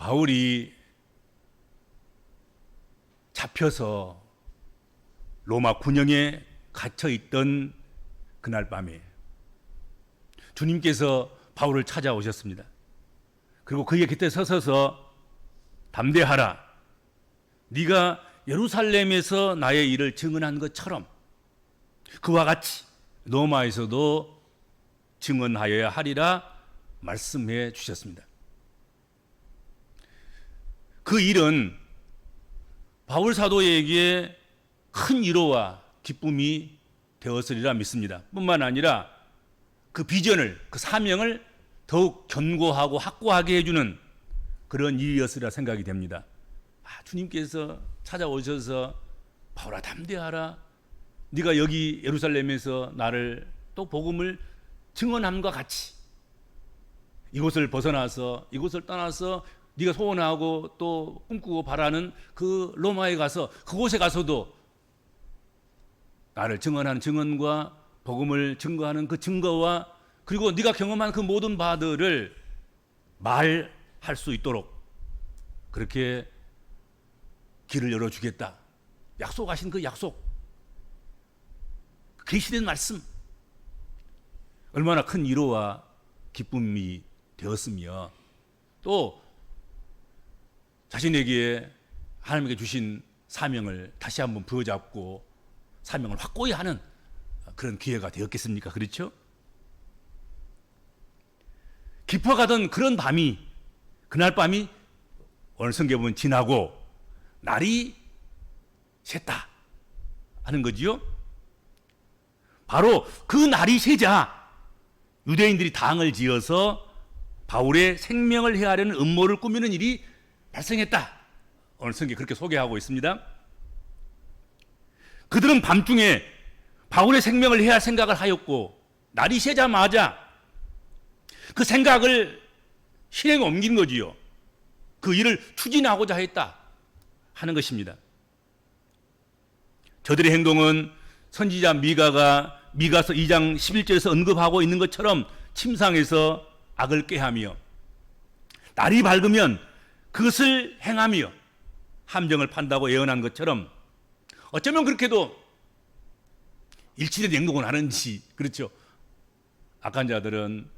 바울이 잡혀서 로마 군영에 갇혀 있던 그날 밤에 주님께서 바울을 찾아오셨습니다. 그리고 그의 곁에 서서서 담대하라. 네가 예루살렘에서 나의 일을 증언한 것처럼 그와 같이 로마에서도 증언하여야 하리라 말씀해 주셨습니다. 그 일은 바울 사도에게 큰 위로와 기쁨이 되었으리라 믿습니다. 뿐만 아니라 그 비전을, 그 사명을 더욱 견고하고 확고하게 해주는 그런 일이었으리라 생각이 됩니다. 주님께서 찾아오셔서 바울아 담대하라. 네가 여기 예루살렘에서 나를 또 복음을 증언함과 같이 이곳을 벗어나서 이곳을 떠나서 네가 소원하고 또 꿈꾸고 바라는 그 로마에 가서 그곳에 가서도 나를 증언하는 증언과 복음을 증거하는 그 증거와 그리고 네가 경험한 그 모든 바들을 말할 수 있도록 그렇게 길을 열어주겠다. 약속하신 그 약속, 계시된 말씀, 얼마나 큰 위로와 기쁨이 되었으며 또 자신에게 하나님께 주신 사명을 다시 한번 부여잡고 사명을 확고히 하는 그런 기회가 되었겠습니까? 그렇죠? 깊어가던 그런 밤이, 그날 밤이 오늘 성경에 보면 지나고 날이 샜다 하는 거지요. 바로 그 날이 새자 유대인들이 당을 지어서 바울의 생명을 해하려는 음모를 꾸미는 일이 발생했다. 오늘 성경에 그렇게 소개하고 있습니다. 그들은 밤중에 바울의 생명을 해할 생각을 하였고 날이 새자마자 그 생각을 실행에 옮긴 거지요. 그 일을 추진하고자 했다 하는 것입니다. 저들의 행동은 선지자 미가서 2장 11절에서 언급하고 있는 것처럼 침상에서 악을 꾀하며 날이 밝으면 그것을 행하며 함정을 판다고 예언한 것처럼 어쩌면 그렇게도 일치된 행동을 하는지, 그렇죠? 악한 자들은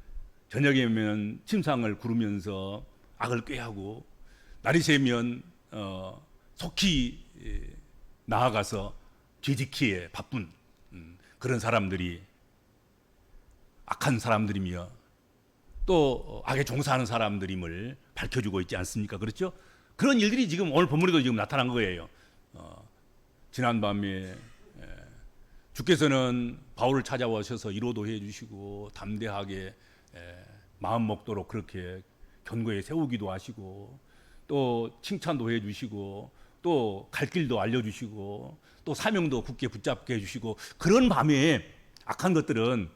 저녁이면 침상을 구르면서 악을 꾀하고 날이 새면 속히 나아가서 죄짓기에 바쁜 그런 사람들이 악한 사람들이며 또 악에 종사하는 사람들임을 밝혀주고 있지 않습니까? 그렇죠? 그런 일들이 지금 오늘 본문에도 지금 나타난 거예요. 지난밤에 주께서는 바울을 찾아오셔서 위로도 해주시고 담대하게 마음 먹도록 그렇게 견고히 세우기도 하시고 또 칭찬도 해주시고 또 갈 길도 알려주시고 또 사명도 굳게 붙잡게 해주시고 그런 밤에 악한 것들은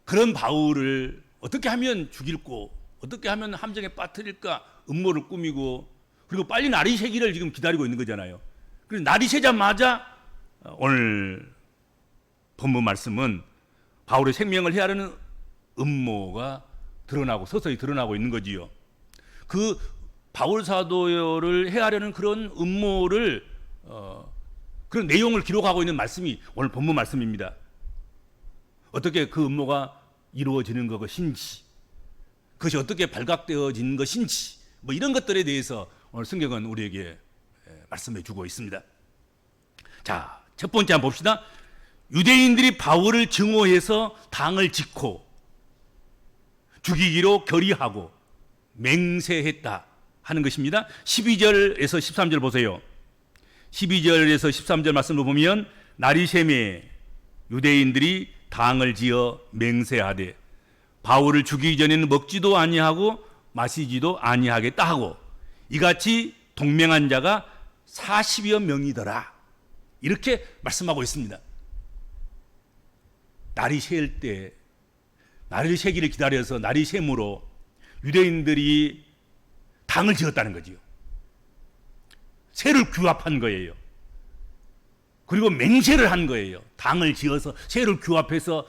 그런 바울을 어떻게 하면 죽일고 어떻게 하면 함정에 빠뜨릴까 음모를 꾸미고 그리고 빨리 날이 새기를 지금 기다리고 있는 거잖아요. 그래서 날이 새자마자 오늘 본문 말씀은 바울의 생명을 해하려는 음모가 드러나고 서서히 드러나고 있는 거지요. 그 바울 사도를 해하려는 그런 음모를 그런 내용을 기록하고 있는 말씀이 오늘 본문 말씀입니다. 어떻게 그 음모가 이루어지는 것인지, 그것이 어떻게 발각되어진 것인지, 뭐 이런 것들에 대해서 오늘 성경은 우리에게 말씀해 주고 있습니다. 자, 첫 번째 한번 봅시다. 유대인들이 바울을 증오해서 당을 짓고 죽이기로 결의하고 맹세했다 하는 것입니다. 12절에서 13절 보세요. 12절에서 13절 말씀을 보면 날이 새매 유대인들이 당을 지어 맹세하되 바울을 죽이기 전에는 먹지도 아니하고 마시지도 아니하겠다 하고 이같이 동맹한 자가 40여 명이더라. 이렇게 말씀하고 있습니다. 날이 새일 때 날이 새기를 기다려서 날이 샘으로 유대인들이 당을 지었다는 거지요. 새를 규합한 거예요. 그리고 맹세를 한 거예요. 당을 지어서 새를 규합해서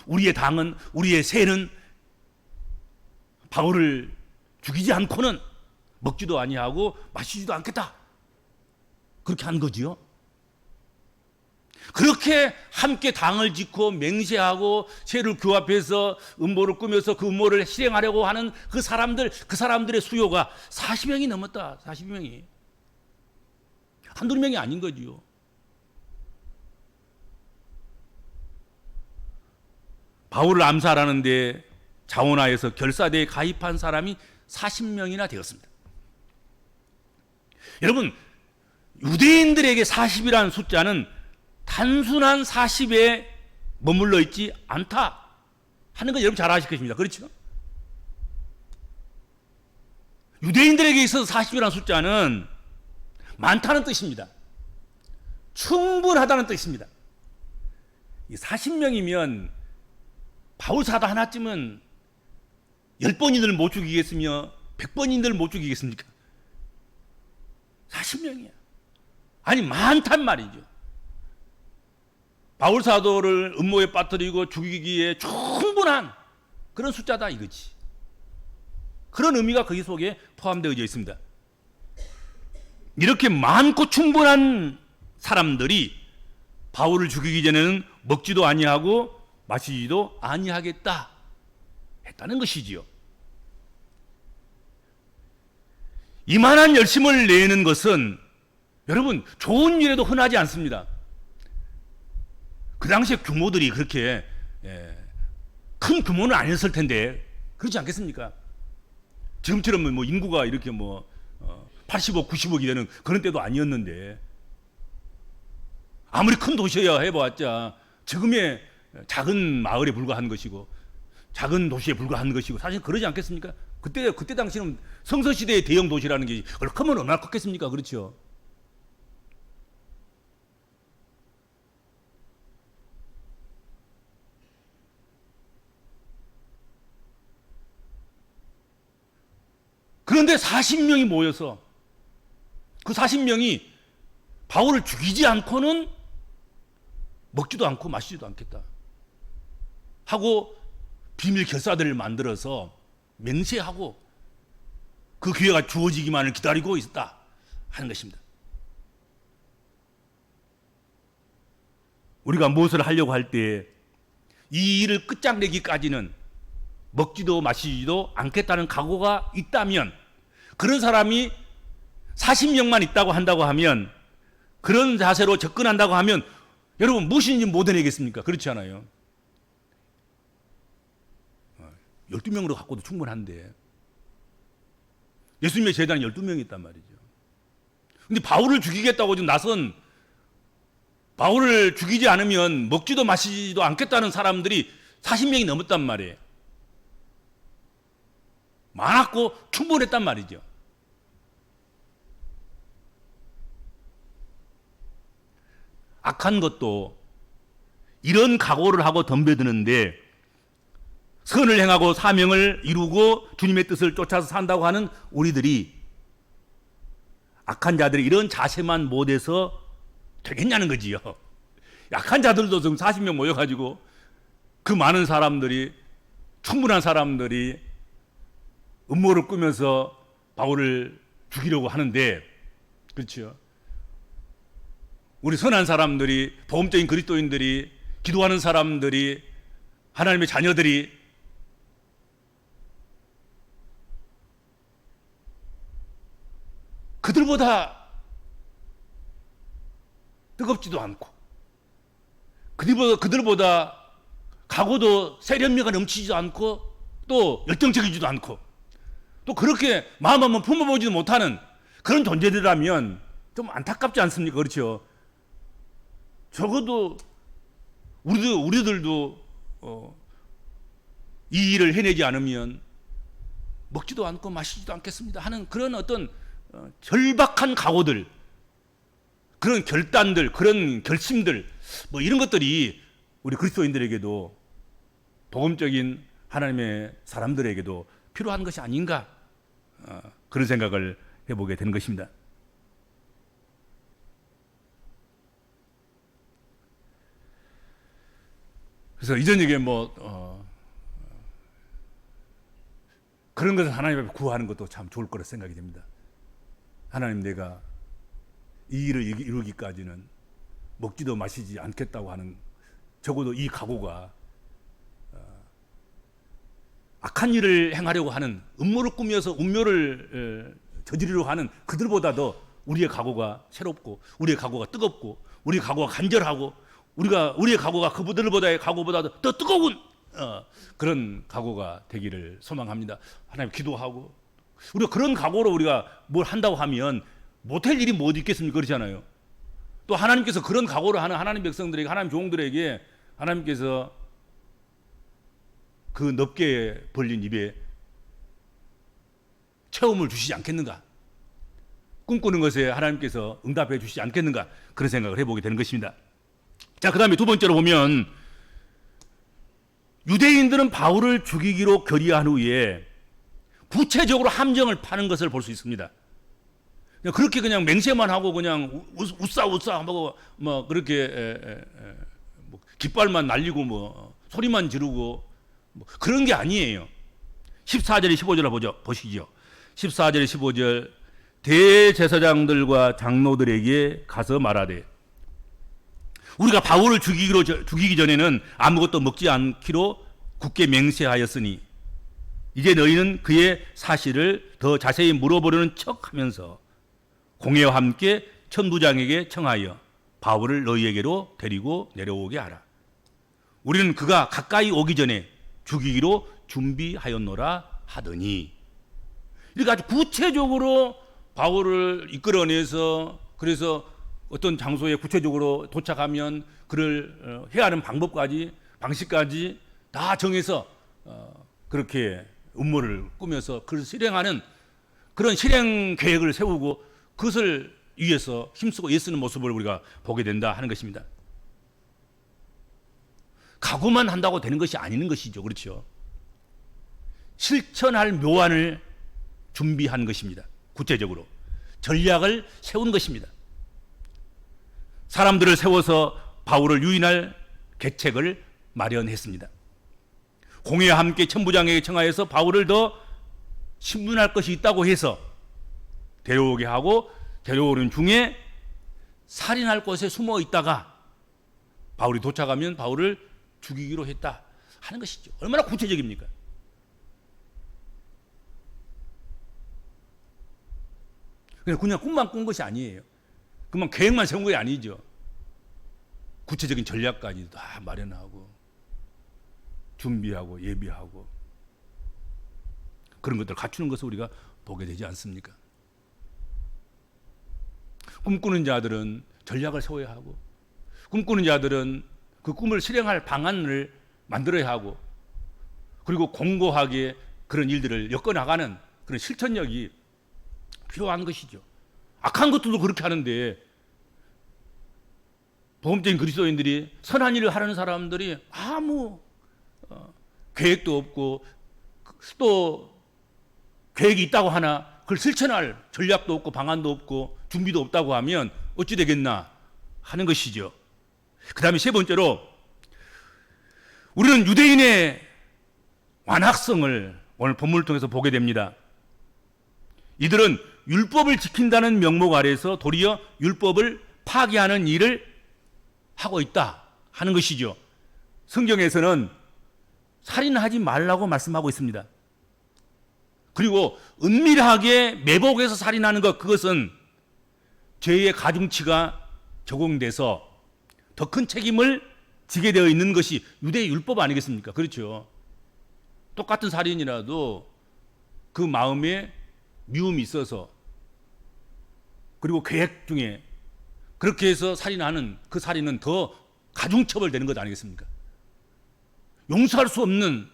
우리의 당은 우리의 새는 바울을 죽이지 않고는 먹지도 아니하고 마시지도 않겠다. 그렇게 한 거지요. 그렇게 함께 당을 짓고 맹세하고 세를 규합해서 음모를 꾸며서 그 음모를 실행하려고 하는 그 사람들의 수요가 40명이 넘었다. 40명이. 한두 명이 아닌 거지요. 바울을 암살하는데 자원하에서 결사대에 가입한 사람이 40명이나 되었습니다. 여러분, 유대인들에게 40이라는 숫자는 단순한 40에 머물러 있지 않다 하는 건 여러분 잘 아실 것입니다. 그렇죠? 유대인들에게 있어서 40이라는 숫자는 많다는 뜻입니다. 충분하다는 뜻입니다. 40명이면 바울 사도 하나쯤은 10번인들 못 죽이겠으며 100번인들 못 죽이겠습니까? 40명이야. 아니, 많단 말이죠. 바울 사도를 음모에 빠뜨리고 죽이기에 충분한 그런 숫자다 이거지. 그런 의미가 거기 속에 포함되어 있습니다. 이렇게 많고 충분한 사람들이 바울을 죽이기 전에는 먹지도 아니하고 마시지도 아니하겠다 했다는 것이지요. 이만한 열심을 내는 것은 여러분 좋은 일에도 흔하지 않습니다. 그 당시에 규모들이 그렇게 큰 규모는 아니었을 텐데 그렇지 않겠습니까? 지금처럼 뭐 인구가 이렇게 80억, 90억이 되는 그런 때도 아니었는데 아무리 큰 도시여야 해봤자 지금의 작은 마을에 불과한 것이고 작은 도시에 불과한 것이고 사실 그러지 않겠습니까? 그때 당시는 성서시대의 대형 도시라는 게 크면 얼마나 컸겠습니까? 그렇죠? 그런데 40명이 모여서 그 40명이 바울을 죽이지 않고는 먹지도 않고 마시지도 않겠다 하고 비밀 결사들을 만들어서 맹세하고 그 기회가 주어지기만을 기다리고 있었다 하는 것입니다. 우리가 무엇을 하려고 할 때 이 일을 끝장내기까지는 먹지도 마시지도 않겠다는 각오가 있다면, 그런 사람이 40명만 있다고 한다고 하면, 그런 자세로 접근한다고 하면 여러분 무엇인지 못 해내겠습니까? 그렇지 않아요? 12명으로 갖고도 충분한데 예수님의 제자는 12명이 있단 말이죠. 근데 바울을 죽이겠다고 지금 나선, 바울을 죽이지 않으면 먹지도 마시지도 않겠다는 사람들이 40명이 넘었단 말이에요. 많았고 충분했단 말이죠. 악한 것도 이런 각오를 하고 덤벼드는데 선을 행하고 사명을 이루고 주님의 뜻을 쫓아서 산다고 하는 우리들이, 악한 자들이 이런 자세만 못해서 되겠냐는 거지요. 약한 자들도 지금 40명 모여가지고 그 많은 사람들이, 충분한 사람들이 음모를 꾸면서 바울을 죽이려고 하는데, 그렇죠? 우리 선한 사람들이, 보험적인 그리스도인들이, 기도하는 사람들이, 하나님의 자녀들이 그들보다 뜨겁지도 않고 그들보다 각오도 세련미가 넘치지도 않고 또 열정적이지도 않고 또 그렇게 마음 한번 품어보지도 못하는 그런 존재들이라면 좀 안타깝지 않습니까? 그렇죠? 적어도 우리들도 이 일을 해내지 않으면 먹지도 않고 마시지도 않겠습니다 하는 그런 어떤 절박한 각오들, 그런 결단들, 그런 결심들, 뭐 이런 것들이 우리 그리스도인들에게도, 복음적인 하나님의 사람들에게도 필요한 것이 아닌가, 그런 생각을 해보게 되는 것입니다. 그래서 이전 얘기에 그런 것을 하나님 앞에 구하는 것도 참 좋을 거라 생각이 됩니다. 하나님, 내가 이 일을 이루기까지는 먹지도 마시지 않겠다고 하는, 적어도 이 각오가 악한 일을 행하려고 하는, 음모를 꾸며서 운묘를 저지르려 하는 그들보다도 우리의 각오가 새롭고, 우리의 각오가 뜨겁고, 우리의 각오가 간절하고, 우리의 각오가 그들보다의 각오보다도 더 뜨거운 그런 각오가 되기를 소망합니다. 하나님, 기도하고, 우리가 그런 각오로 우리가 뭘 한다고 하면 못할 일이 뭐 있겠습니까? 그렇잖아요. 또 하나님께서 그런 각오를 하는 하나님 백성들에게, 하나님 종들에게 하나님께서 그 넓게 벌린 입에 체험을 주시지 않겠는가? 꿈꾸는 것에 하나님께서 응답해 주시지 않겠는가? 그런 생각을 해보게 되는 것입니다. 자, 그 다음에 두 번째로 보면, 유대인들은 바울을 죽이기로 결의한 후에 구체적으로 함정을 파는 것을 볼 수 있습니다. 그렇게 그냥 맹세만 하고 그냥 웃싸 하고 뭐 그렇게 뭐 깃발만 날리고 뭐 소리만 지르고 뭐 그런 게 아니에요. 14절에 15절을 보시죠. 14절에 15절, 대제사장들과 장로들에게 가서 말하되, 우리가 바울을 죽이기 전에는 아무것도 먹지 않기로 굳게 맹세하였으니 이제 너희는 그의 사실을 더 자세히 물어보려는 척하면서 공회와 함께 천부장에게 청하여 바울을 너희에게로 데리고 내려오게 하라. 우리는 그가 가까이 오기 전에 죽이기로 준비하였노라 하더니, 이렇게 아주 구체적으로 바울을 이끌어내서, 그래서 어떤 장소에 구체적으로 도착하면 그를 해야 하는 방식까지 다 정해서 그렇게 음모를 꾸며서 그를 실행하는 그런 실행 계획을 세우고 그것을 위해서 힘쓰고 애쓰는 모습을 우리가 보게 된다 하는 것입니다. 각오만 한다고 되는 것이 아닌 것이죠. 그렇죠? 실천할 묘안을 준비한 것입니다. 구체적으로 전략을 세운 것입니다. 사람들을 세워서 바울을 유인할 계책을 마련했습니다. 공회와 함께 천부장에게 청하여서 바울을 더 신문할 것이 있다고 해서 데려오게 하고, 데려오는 중에 살인할 곳에 숨어 있다가 바울이 도착하면 바울을 죽이기로 했다 하는 것이죠. 얼마나 구체적입니까? 그냥 꿈만 꾼 것이 아니에요. 그만 계획만 세운 것이 아니죠. 구체적인 전략까지 다 마련하고 준비하고 예비하고 그런 것들을 갖추는 것을 우리가 보게 되지 않습니까? 꿈꾸는 자들은 전략을 세워야 하고, 꿈꾸는 자들은 그 꿈을 실행할 방안을 만들어야 하고, 그리고 공고하게 그런 일들을 엮어나가는 그런 실천력이 필요한 것이죠. 악한 것들도 그렇게 하는데, 복음적인 그리스도인들이, 선한 일을 하려는 사람들이 아무 계획도 없고, 또 계획이 있다고 하나 그걸 실천할 전략도 없고 방안도 없고 준비도 없다고 하면 어찌 되겠나 하는 것이죠. 그 다음에 세 번째로, 우리는 유대인의 완악성을 오늘 본문을 통해서 보게 됩니다. 이들은 율법을 지킨다는 명목 아래서 도리어 율법을 파괴하는 일을 하고 있다 하는 것이죠. 성경에서는 살인하지 말라고 말씀하고 있습니다. 그리고 은밀하게 매복해서 살인하는 것, 그것은 죄의 가중치가 적용돼서 더 큰 책임을 지게 되어 있는 것이 유대의 율법 아니겠습니까? 그렇죠. 똑같은 살인이라도 그 마음에 미움이 있어서, 그리고 계획 중에 그렇게 해서 살인하는 그 살인은 더 가중처벌되는 것 아니겠습니까? 용서할 수 없는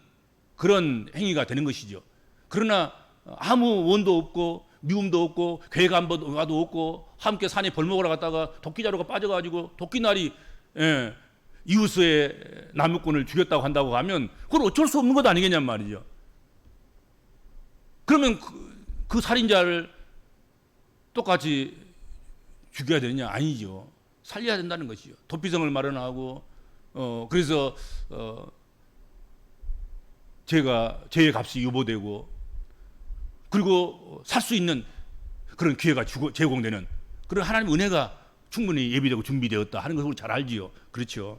그런 행위가 되는 것이죠. 그러나 아무 원도 없고 미움도 없고 계획 한 번도 없고 함께 산에 벌목을 갔다가 도끼자루가 빠져가지고 도끼날이 이웃의 나무꾼을 죽였다고 한다고 하면 그건 어쩔 수 없는 것 아니겠냔 말이죠. 그러면 그 살인자를 똑같이 죽여야 되느냐? 아니죠. 살려야 된다는 것이죠. 도피성을 마련하고 그래서 죄의 값이 유보되고, 그리고 살 수 있는 그런 기회가 제공되는 그런 하나님 은혜가 충분히 예비되고 준비되었다 하는 것을 잘 알지요. 그렇죠.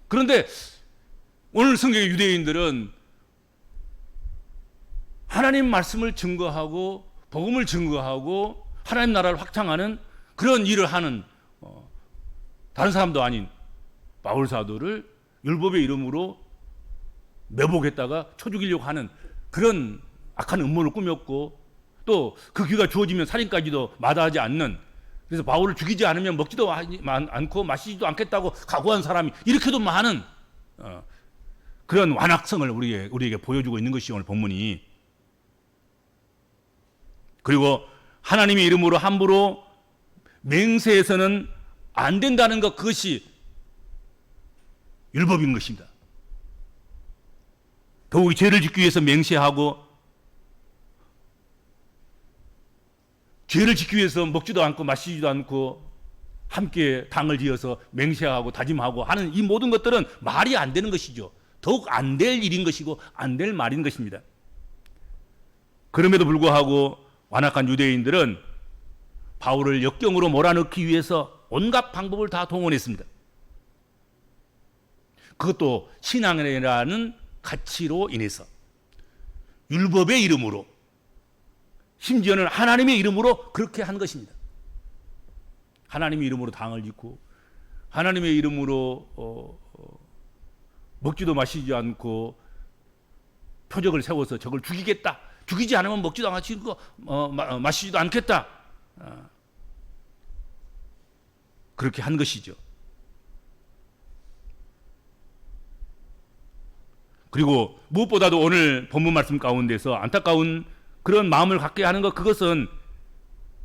그런데 오늘 성경의 유대인들은 하나님 말씀을 증거하고 복음을 증거하고 하나님 나라를 확장하는 그런 일을 하는 다른 사람도 아닌 바울 사도를 율법의 이름으로 매복했다가 쳐 죽이려고 하는 그런 악한 음모를 꾸몄고 또 그 기회가 주어지면 살인까지도 마다하지 않는, 그래서 바울을 죽이지 않으면 먹지도 않고 마시지도 않겠다고 각오한 사람이 이렇게도 많은 그런 완악성을 우리에게 보여주고 있는 것이 오늘 본문이. 그리고 하나님의 이름으로 함부로 맹세해서는 안 된다는 것, 그것이 율법인 것입니다. 더욱이 죄를 짓기 위해서 맹세하고 죄를 짓기 위해서 먹지도 않고 마시지도 않고 함께 당을 지어서 맹세하고 다짐하고 하는 이 모든 것들은 말이 안 되는 것이죠. 더욱 안 될 일인 것이고 안 될 말인 것입니다. 그럼에도 불구하고 완악한 유대인들은 바울을 역경으로 몰아넣기 위해서 온갖 방법을 다 동원했습니다. 그것도 신앙이라는 가치로 인해서, 율법의 이름으로, 심지어는 하나님의 이름으로 그렇게 한 것입니다. 하나님의 이름으로 당을 짓고 하나님의 이름으로 먹지도 마시지 않고 표적을 세워서 적을 죽이겠다, 죽이지 않으면 먹지도 않고 마시지도 않겠다, 그렇게 한 것이죠. 그리고 무엇보다도 오늘 본문 말씀 가운데서 안타까운 그런 마음을 갖게 하는 것, 그것은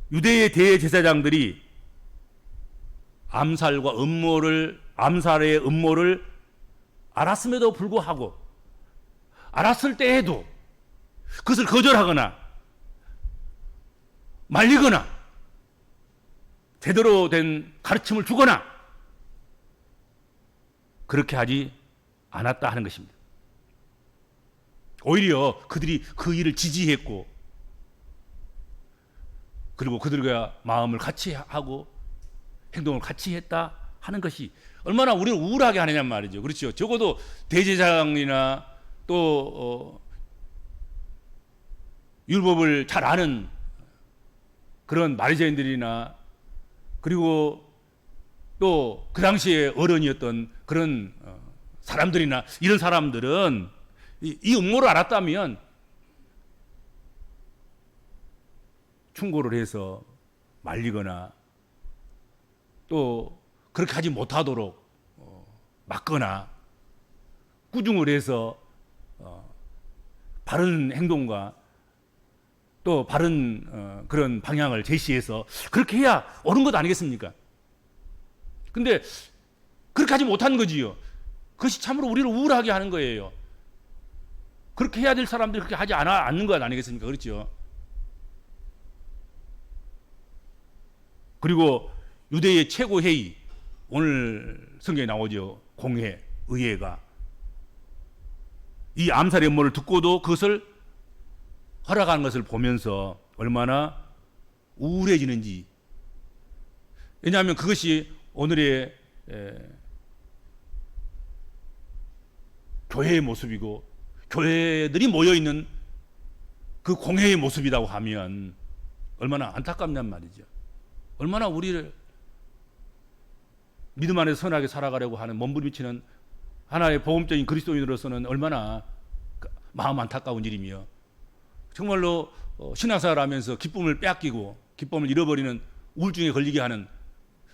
유대의 대제사장들이 암살의 음모를 알았음에도 불구하고, 알았을 때에도 그것을 거절하거나 말리거나 제대로 된 가르침을 주거나 그렇게 하지 않았다 하는 것입니다. 오히려 그들이 그 일을 지지했고, 그리고 그들과 마음을 같이 하고 행동을 같이 했다 하는 것이 얼마나 우리를 우울하게 하느냐 말이죠. 그렇죠. 적어도 대제사장이나 또 율법을 잘 아는 그런 바리새인들이나, 그리고 또 그 당시에 어른이었던 그런 사람들이나, 이런 사람들은 이 음모를 알았다면 충고를 해서 말리거나 또 그렇게 하지 못하도록 막거나 꾸중을 해서 바른 행동과 또 바른 그런 방향을 제시해서 그렇게 해야 옳은 것 아니겠습니까? 근데 그렇게 하지 못한 거지요. 그것이 참으로 우리를 우울하게 하는 거예요. 그렇게 해야 될 사람들이 그렇게 하지 않는 것 아니겠습니까? 그렇죠? 그리고 유대의 최고 회의, 오늘 성경에 나오죠. 공회, 의회가 이 암살의 음모를 듣고도 그것을 허락하는 것을 보면서 얼마나 우울해지는지. 왜냐하면 그것이 오늘의 교회의 모습이고 교회들이 모여있는 그 공회의 모습이라고 하면 얼마나 안타깝냔 말이죠. 얼마나 우리를 믿음 안에서 선하게 살아가려고 하는 몸부림치는 하나의 복음적인 그리스도인으로서는 얼마나 마음 안타까운 일이며, 정말로 신앙생활을 하면서 기쁨을 빼앗기고 기쁨을 잃어버리는 우울증에 걸리게 하는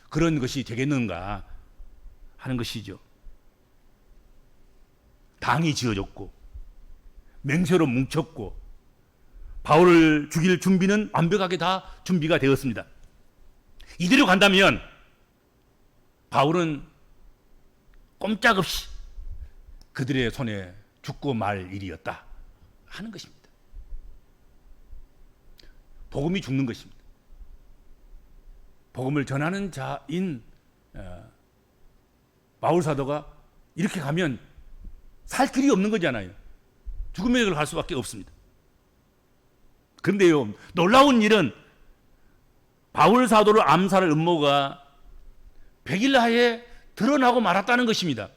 그런 것이 되겠는가 하는 것이죠. 당이 지어졌고 맹세로 뭉쳤고 바울을 죽일 준비는 완벽하게 다 준비가 되었습니다. 이대로 간다면 바울은 꼼짝없이 그들의 손에 죽고 말 일이었다 하는 것입니다. 복음이 죽는 것입니다. 복음을 전하는 자인 바울 사도가 이렇게 가면 살 길이 없는 거잖아요. 죽음의 길을 갈 수밖에 없습니다. 그런데요, 놀라운 일은 바울 사도를 암살할 음모가 100일 하에 드러나고 말았다는 것입니다.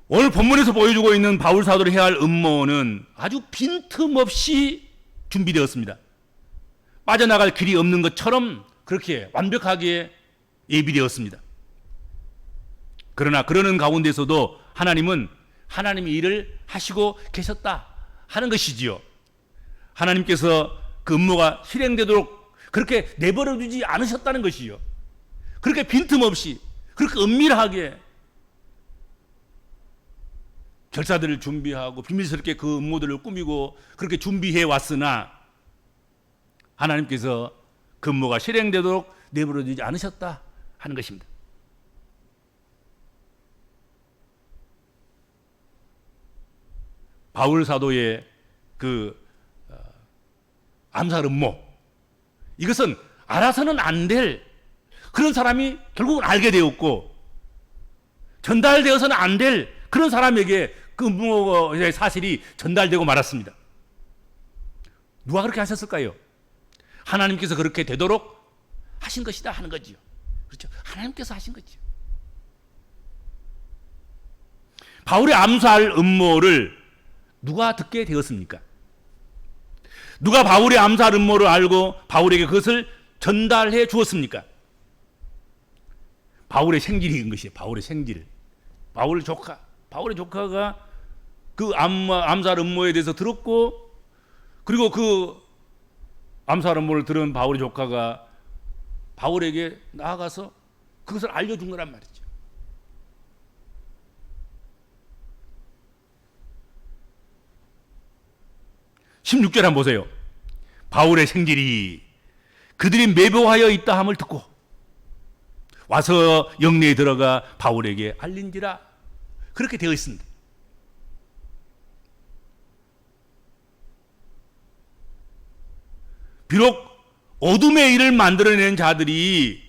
오늘 본문에서 보여주고 있는 바울 사도를 해야 할 음모는 아주 빈틈없이 준비되었습니다. 빠져나갈 길이 없는 것처럼 그렇게 완벽하게 예비되었습니다. 그러나 그러는 가운데서도 하나님은 하나님의 일을 하시고 계셨다 하는 것이지요. 하나님께서 그 음모가 실행되도록 그렇게 내버려 두지 않으셨다는 것이요. 그렇게 빈틈없이 그렇게 은밀하게 결사들을 준비하고 비밀스럽게 그 음모들을 꾸미고 그렇게 준비해 왔으나 하나님께서 그 음모가 실행되도록 내버려 두지 않으셨다 하는 것입니다. 바울 사도의 그 암살 음모, 이것은 알아서는 안 될 그런 사람이 결국은 알게 되었고, 전달되어서는 안 될 그런 사람에게 그 음모의 사실이 전달되고 말았습니다. 누가 그렇게 하셨을까요? 하나님께서 그렇게 되도록 하신 것이다 하는 거지요. 그렇죠? 하나님께서 하신 거지요. 바울의 암살 음모를 누가 듣게 되었습니까? 누가 바울의 암살 음모를 알고 바울에게 그것을 전달해 주었습니까? 바울의 생질인 것이에요. 바울의 생질. 바울의 조카가 그 암살 음모에 대해서 들었고, 그리고 그 암살 음모를 들은 바울의 조카가 바울에게 나아가서 그것을 알려준 거란 말이죠. (16절) 한번 보세요. 바울의 생질이 그들이 매복하여 있다 함을 듣고 와서 영내에 들어가 바울에게 알린지라. 그렇게 되어 있습니다. 비록 어둠의 일을 만들어낸 자들이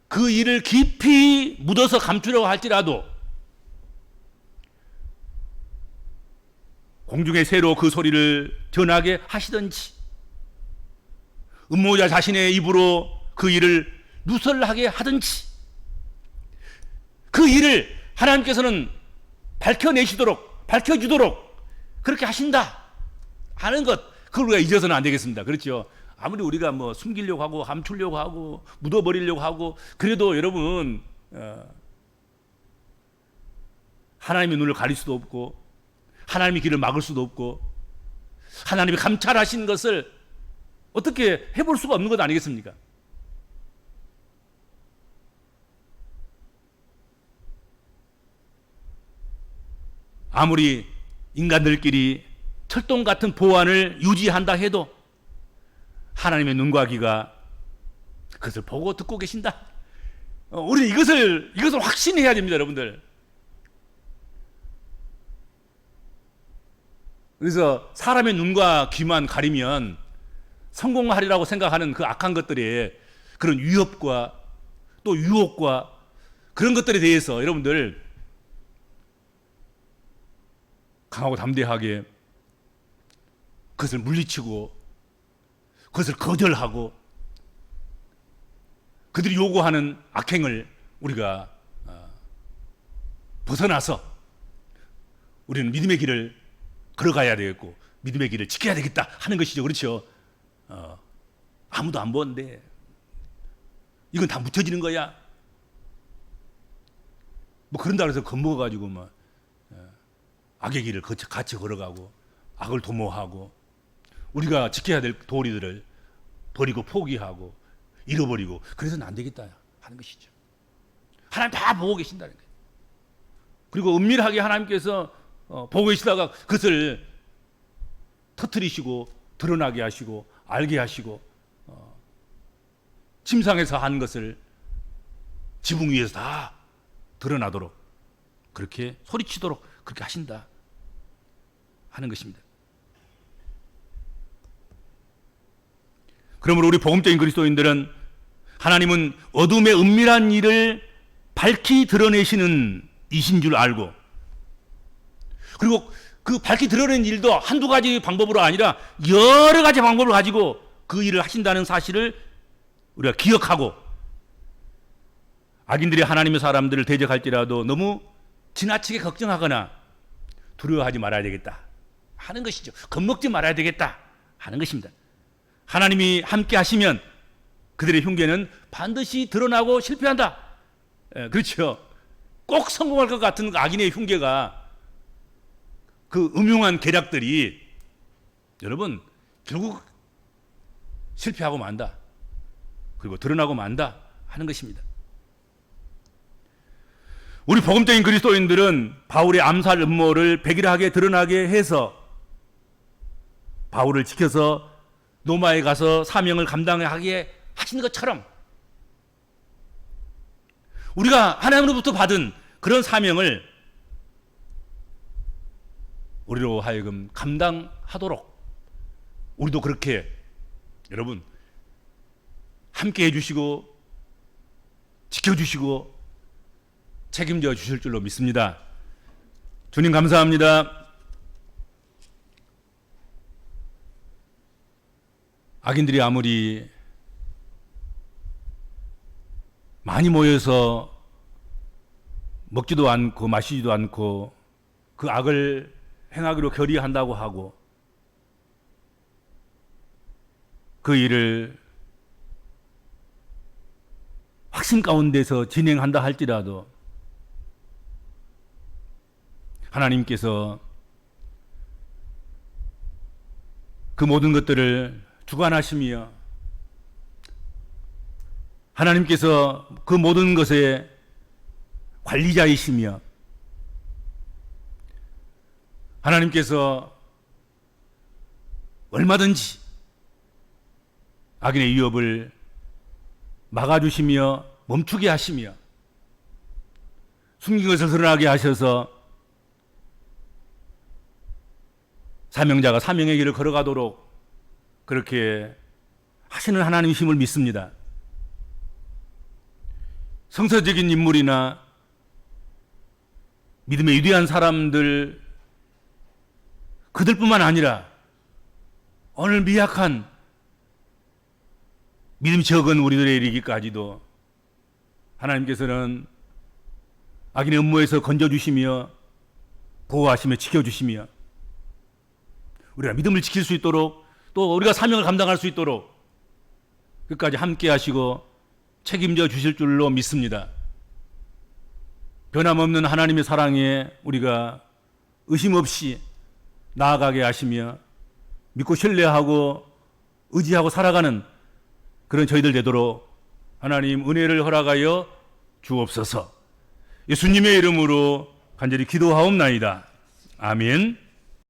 그 일을 깊이 묻어서 감추려고 할지라도 공중의 새로 그 소리를 전하게 하시든지, 음모자 자신의 입으로 그 일을 누설하게 하든지, 그 일을 하나님께서는 밝혀주도록 그렇게 하신다 하는 것, 그걸 우리가 잊어서는 안 되겠습니다. 그렇죠? 아무리 우리가 뭐 숨기려고 하고 감추려고 하고 묻어버리려고 하고 그래도 여러분, 하나님의 눈을 가릴 수도 없고 하나님의 길을 막을 수도 없고 하나님이 감찰하신 것을 어떻게 해볼 수가 없는 것 아니겠습니까? 아무리 인간들끼리 철동 같은 보안을 유지한다 해도 하나님의 눈과 귀가 그것을 보고 듣고 계신다. 우리는 이것을 확신해야 됩니다, 여러분들. 그래서 사람의 눈과 귀만 가리면 성공하리라고 생각하는 그 악한 것들의 그런 위협과 또 유혹과 그런 것들에 대해서 여러분들 강하고 담대하게 그것을 물리치고 그것을 거절하고 그들이 요구하는 악행을 우리가 벗어나서 우리는 믿음의 길을 걸어가야 되겠고 믿음의 길을 지켜야 되겠다 하는 것이죠. 그렇죠? 아무도 안 보는데 이건 다 묻혀지는 거야. 뭐 그런다 그래서 겁먹어가지고 뭐 악의 길을 같이 걸어가고 악을 도모하고 우리가 지켜야 될 도리들을 버리고 포기하고 잃어버리고 그래서는 안 되겠다 하는 것이죠. 하나님 다 보고 계신다는 거예요. 그리고 은밀하게 하나님께서 보고 계시다가 그것을 터뜨리시고 드러나게 하시고 알게 하시고 침상에서 한 것을 지붕 위에서 다 드러나도록 그렇게 소리치도록 그렇게 하신다 하는 것입니다. 그러므로 우리 복음적인 그리스도인들은 하나님은 어둠의 은밀한 일을 밝히 드러내시는 이신 줄 알고 그리고 그 밝히 드러낸 일도 한두 가지 방법으로 아니라 여러 가지 방법을 가지고 그 일을 하신다는 사실을 우리가 기억하고, 악인들이 하나님의 사람들을 대적할지라도 너무 지나치게 걱정하거나 두려워하지 말아야 되겠다 하는 것이죠. 겁먹지 말아야 되겠다 하는 것입니다. 하나님이 함께 하시면 그들의 흉계는 반드시 드러나고 실패한다. 그렇죠. 꼭 성공할 것 같은 악인의 흉계가, 그 음흉한 계략들이 여러분 결국 실패하고 만다. 그리고 드러나고 만다 하는 것입니다. 우리 복음적인 그리스도인들은 바울의 암살 음모를 백일하게 드러나게 해서 바울을 지켜서 로마에 가서 사명을 감당하게 하신 것처럼 우리가 하나님으로부터 받은 그런 사명을 우리로 하여금 감당하도록 우리도 그렇게 여러분 함께 해주시고 지켜주시고 책임져 주실 줄로 믿습니다. 주님 감사합니다. 악인들이 아무리 많이 모여서 먹지도 않고 마시지도 않고 그 악을 행하기로 결의한다고 하고 그 일을 확신 가운데서 진행한다 할지라도 하나님께서 그 모든 것들을 주관하시며 하나님께서 그 모든 것의 관리자이시며 하나님께서 얼마든지 악인의 위협을 막아주시며 멈추게 하시며 숨긴 것을 드러나게 하셔서 사명자가 사명의 길을 걸어가도록 그렇게 하시는 하나님이심을 믿습니다. 성서적인 인물이나 믿음의 위대한 사람들 그들뿐만 아니라 오늘 미약한 믿음이 적은 우리들에 이르기까지도 하나님께서는 악인의 음모에서 건져주시며 보호하시며 지켜주시며 우리가 믿음을 지킬 수 있도록 또 우리가 사명을 감당할 수 있도록 끝까지 함께 하시고 책임져 주실 줄로 믿습니다. 변함없는 하나님의 사랑에 우리가 의심 없이 나아가게 하시며 믿고 신뢰하고 의지하고 살아가는 그런 저희들 되도록 하나님 은혜를 허락하여 주옵소서. 예수님의 이름으로 간절히 기도하옵나이다. 아멘.